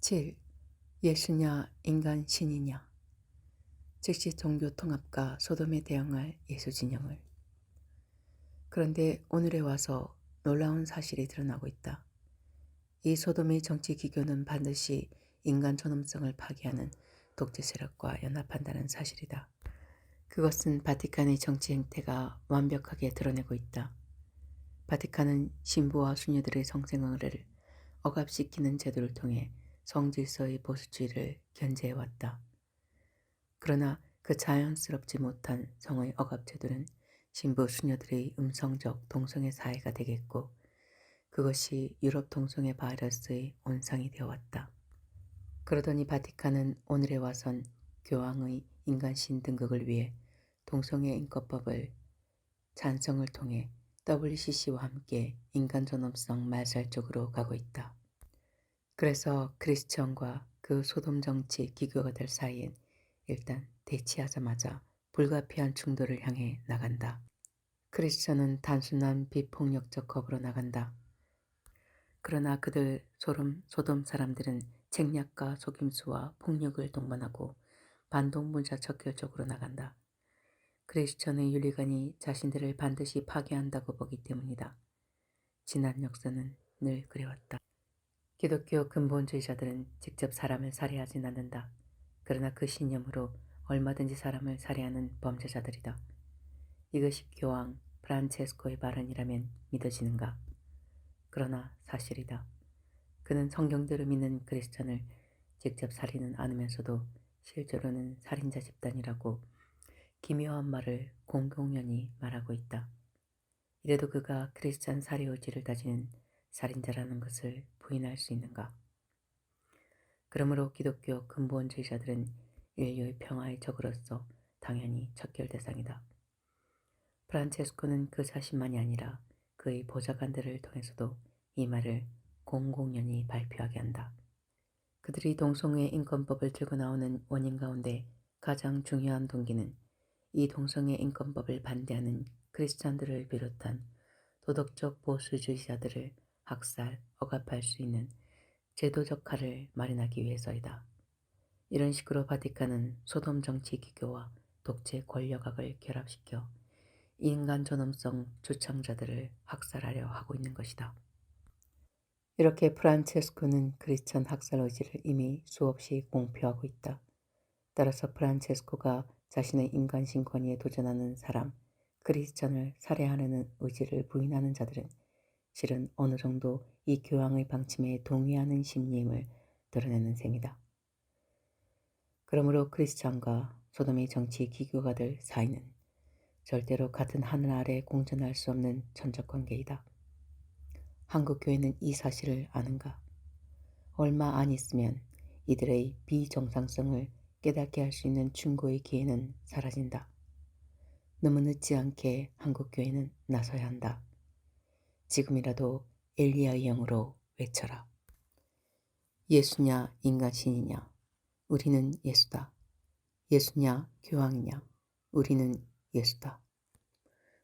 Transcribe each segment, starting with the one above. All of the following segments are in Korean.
7. 예수냐 인간 신이냐. 즉시 종교 통합과 소돔에 대응할 예수 진영을. 그런데 오늘에 와서 놀라운 사실이 드러나고 있다. 이 소돔의 정치 기교는 반드시 인간 존엄성을 파괴하는 독재 세력과 연합한다는 사실이다. 그것은 바티칸의 정치 행태가 완벽하게 드러내고 있다. 바티칸은 신부와 수녀들의 성생활을 억압시키는 제도를 통해 성질서의 보수주의를 견제해왔다. 그러나 그 자연스럽지 못한 성의 억압 제도는 신부 수녀들의 음성적 동성애 사회가 되겠고, 그것이 유럽 동성애 바이러스의 온상이 되어왔다. 그러더니 바티칸은 오늘에 와선 교황의 인간신 등극을 위해 동성애 인권법을 찬성을 통해 WCC와 함께 인간 존엄성 말살 쪽으로 가고 있다. 그래서 크리스천과 그 소돔 정치 기교가 될 사이엔 일단 대치하자마자 불가피한 충돌을 향해 나간다. 크리스천은 단순한 비폭력적 겁으로 나간다. 그러나 그들 소돔 사람들은 책략과 속임수와 폭력을 동반하고 반동분자 척결적으로 나간다. 크리스천의 윤리관이 자신들을 반드시 파괴한다고 보기 때문이다. 지난 역사는 늘 그래왔다. 기독교 근본주의자들은 직접 사람을 살해하진 않는다. 그러나 그 신념으로 얼마든지 사람을 살해하는 범죄자들이다. 이것이 교황 프란체스코의 발언이라면 믿어지는가? 그러나 사실이다. 그는 성경대로 믿는 크리스천을 직접 살리는 않으면서도 실제로는 살인자 집단이라고 기묘한 말을 공공연히 말하고 있다. 이래도 그가 크리스천 살해 의지를 가지는 살인자라는 것을 부인할 수 있는가? 그러므로 기독교 근본주의자들은 인류의 평화의 적으로서 당연히 척결 대상이다. 프란체스코는 그 자신만이 아니라 그의 보좌관들을 통해서도 이 말을 공공연히 발표하게 한다. 그들이 동성애 인권법을 들고 나오는 원인 가운데 가장 중요한 동기는 이 동성애 인권법을 반대하는 크리스찬들을 비롯한 도덕적 보수주의자들을 학살, 억압할 수 있는 제도적 칼을 마련하기 위해서이다. 이런 식으로 바티칸은 소돔 정치 기교와 독재 권력학을 결합시켜 인간 존엄성 주창자들을 학살하려 하고 있는 것이다. 이렇게 프란체스코는 크리스천 학살 의지를 이미 수없이 공표하고 있다. 따라서 프란체스코가 자신의 인간신 권위에 도전하는 사람, 크리스천을 살해하려는 의지를 부인하는 자들은 실은 어느 정도 이 교황의 방침에 동의하는 심리임을 드러내는 셈이다. 그러므로 크리스천과 소돔의 정치 기교가 될 사이는 절대로 같은 하늘 아래 공존할 수 없는 천적 관계이다. 한국 교회는 이 사실을 아는가? 얼마 안 있으면 이들의 비정상성을 깨닫게 할 수 있는 충고의 기회는 사라진다. 너무 늦지 않게 한국 교회는 나서야 한다. 지금이라도 엘리야의 영으로 외쳐라. 예수냐 인간신이냐? 우리는 예수다. 예수냐 교황이냐? 우리는 예수다.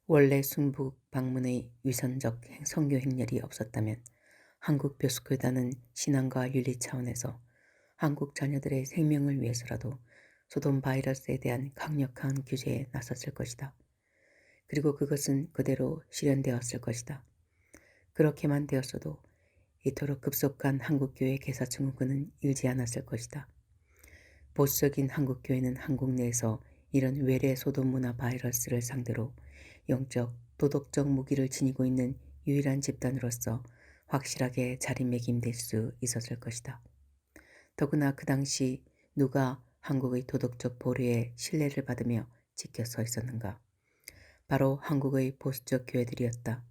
원래 순국 방문의 위선적 선교 행렬이 없었다면 한국 교수교단은 신앙과 윤리 차원에서 한국 자녀들의 생명을 위해서라도 소돔 바이러스에 대한 강력한 규제에 나섰을 것이다. 그리고 그것은 그대로 실현되었을 것이다. 그렇게만 되었어도 이토록 급속한 한국교회 개사 증후군은 일지 않았을 것이다. 보수적인 한국교회는 한국 내에서 이런 외래 소돔 문화 바이러스를 상대로 영적, 도덕적 무기를 지니고 있는 유일한 집단으로서 확실하게 자리매김될 수 있었을 것이다. 더구나 그 당시 누가 한국의 도덕적 보류에 신뢰를 받으며 지켜 서 있었는가? 바로 한국의 보수적 교회들이었다.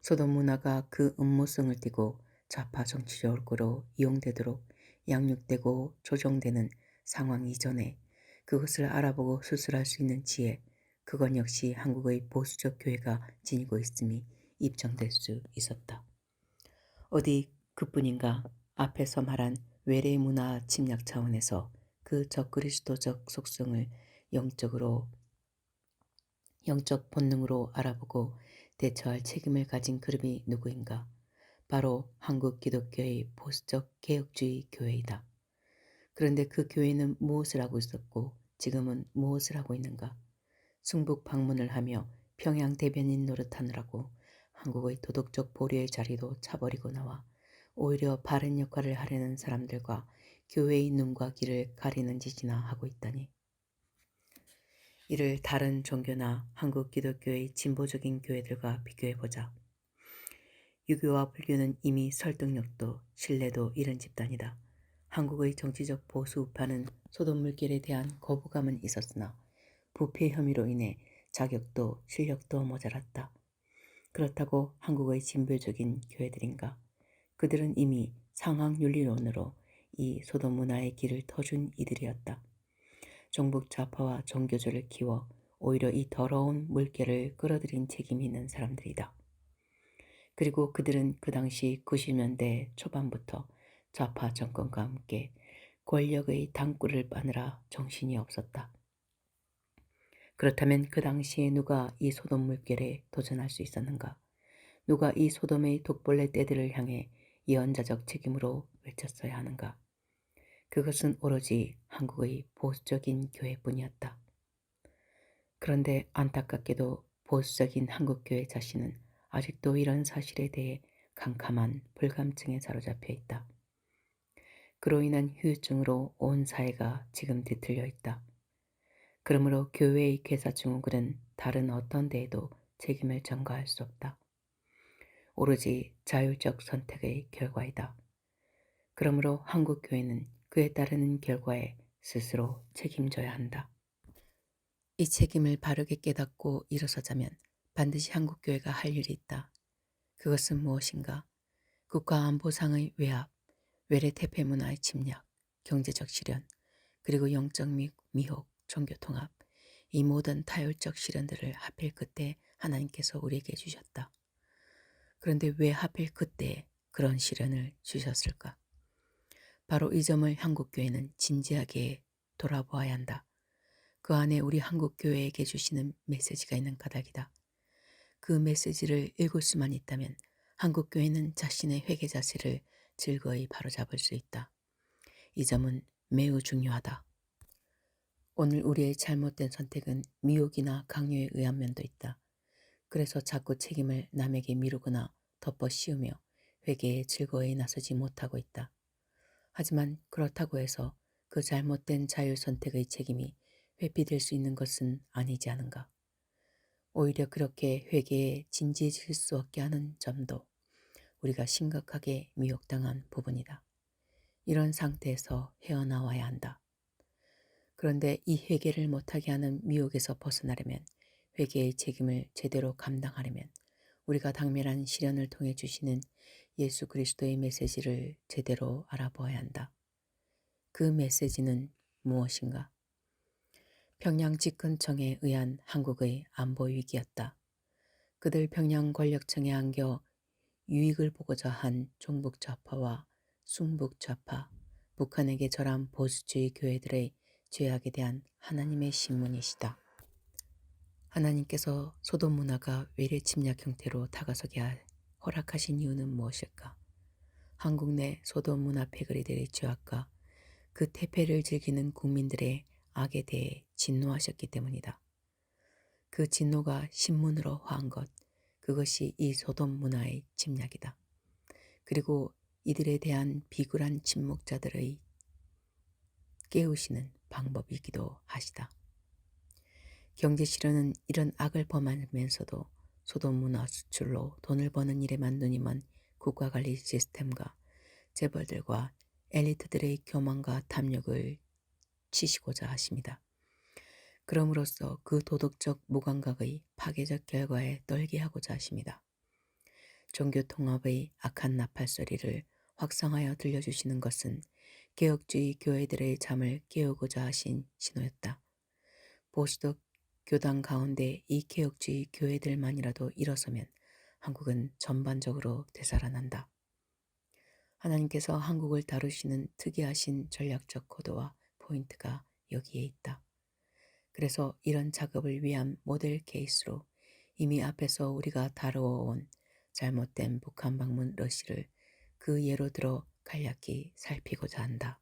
소돔 문화가 그 음모성을 띠고 좌파 정치적으로 이용되도록 양육되고 조정되는 상황 이전에 그것을 알아보고 수술할 수 있는 지혜, 그건 역시 한국의 보수적 교회가 지니고 있음이 입증될 수 있었다. 어디 그뿐인가? 앞에서 말한 외래 문화 침략 차원에서 그 적그리스도적 속성을 영적 본능으로 알아보고 대처할 책임을 가진 그룹이 누구인가? 바로 한국 기독교의 보수적 개혁주의 교회이다. 그런데 그 교회는 무엇을 하고 있었고 지금은 무엇을 하고 있는가? 순북 방문을 하며 평양 대변인 노릇하느라고 한국의 도덕적 보류의 자리도 차버리고 나와 오히려 바른 역할을 하려는 사람들과 교회의 눈과 귀를 가리는 짓이나 하고 있다니. 이를 다른 종교나 한국 기독교의 진보적인 교회들과 비교해보자. 유교와 불교는 이미 설득력도 신뢰도 잃은 집단이다. 한국의 정치적 보수 우파는 소돔 물결에 대한 거부감은 있었으나 부패 혐의로 인해 자격도 실력도 모자랐다. 그렇다고 한국의 진보적인 교회들인가? 그들은 이미 상황윤리론으로 이 소돔 문화의 길을 터준 이들이었다. 종북 좌파와 종교조를 키워 오히려 이 더러운 물결을 끌어들인 책임이 있는 사람들이다. 그리고 그들은 그 당시 90년대 초반부터 좌파 정권과 함께 권력의 당구를 빠느라 정신이 없었다. 그렇다면 그 당시에 누가 이 소돔 물결에 도전할 수 있었는가? 누가 이 소돔의 독벌레 떼들을 향해 예언자적 책임으로 외쳤어야 하는가? 그것은 오로지 한국의 보수적인 교회뿐이었다. 그런데 안타깝게도 보수적인 한국교회 자신은 아직도 이런 사실에 대해 캄캄한 불감증에 사로잡혀 있다. 그로 인한 후유증으로 온 사회가 지금 뒤틀려 있다. 그러므로 교회의 괴사 증후군은 다른 어떤 데에도 책임을 전가할 수 없다. 오로지 자율적 선택의 결과이다. 그러므로 한국교회는 그에 따르는 결과에 스스로 책임져야 한다. 이 책임을 바르게 깨닫고 일어서자면 반드시 한국교회가 할 일이 있다. 그것은 무엇인가? 국가안보상의 외압, 외래 태폐 문화의 침략, 경제적 실현, 그리고 영적 미혹, 종교통합, 이 모든 타율적 실현들을 하필 그때 하나님께서 우리에게 주셨다. 그런데 왜 하필 그때 그런 실현을 주셨을까? 바로 이 점을 한국교회는 진지하게 돌아보아야 한다. 그 안에 우리 한국교회에게 주시는 메시지가 있는 까닭이다. 그 메시지를 읽을 수만 있다면 한국교회는 자신의 회개 자세를 즐거이 바로잡을 수 있다. 이 점은 매우 중요하다. 오늘 우리의 잘못된 선택은 미혹이나 강요에 의한 면도 있다. 그래서 자꾸 책임을 남에게 미루거나 덮어 씌우며 회개에 즐거이 나서지 못하고 있다. 하지만 그렇다고 해서 그 잘못된 자유 선택의 책임이 회피될 수 있는 것은 아니지 않은가. 오히려 그렇게 회개에 진지해질 수 없게 하는 점도 우리가 심각하게 미혹당한 부분이다. 이런 상태에서 헤어나와야 한다. 그런데 이 회개를 못하게 하는 미혹에서 벗어나려면, 회개의 책임을 제대로 감당하려면 우리가 당면한 시련을 통해 주시는 예수 그리스도의 메시지를 제대로 알아보아야 한다. 그 메시지는 무엇인가? 평양 집권청에 의한 한국의 안보 위기였다. 그들 평양 권력층에 안겨 유익을 보고자 한 종북 좌파와 순북 좌파, 북한에게 절한 보수주의 교회들의 죄악에 대한 하나님의 신문이시다. 하나님께서 소돔 문화가 외래 침략 형태로 다가서게 허락하신 이유는 무엇일까? 한국 내 소돔 문화 패거리들의 죄악과 그 태폐를 즐기는 국민들의 악에 대해 진노하셨기 때문이다. 그 진노가 신문으로 화한 것, 그것이 이 소돔 문화의 침략이다. 그리고 이들에 대한 비굴한 침묵자들의 깨우시는 방법이기도 하시다. 경제 실현은 이런 악을 범하면서도 소돔 문화 수출로 돈을 버는 일에만 눈이 먼 국가관리 시스템과 재벌들과 엘리트들의 교만과 탐욕을 치시고자 하십니다. 그럼으로써 그 도덕적 무감각의 파괴적 결과에 떨게 하고자 하십니다. 종교통합의 악한 나팔소리를 확성하여 들려주시는 것은 개혁주의 교회들의 잠을 깨우고자 하신 신호였다. 보수적 교단 가운데 이 개혁주의 교회들만이라도 일어서면 한국은 전반적으로 되살아난다. 하나님께서 한국을 다루시는 특이하신 전략적 코드와 포인트가 여기에 있다. 그래서 이런 작업을 위한 모델 케이스로 이미 앞에서 우리가 다루어온 잘못된 북한 방문 러시를 그 예로 들어 간략히 살피고자 한다.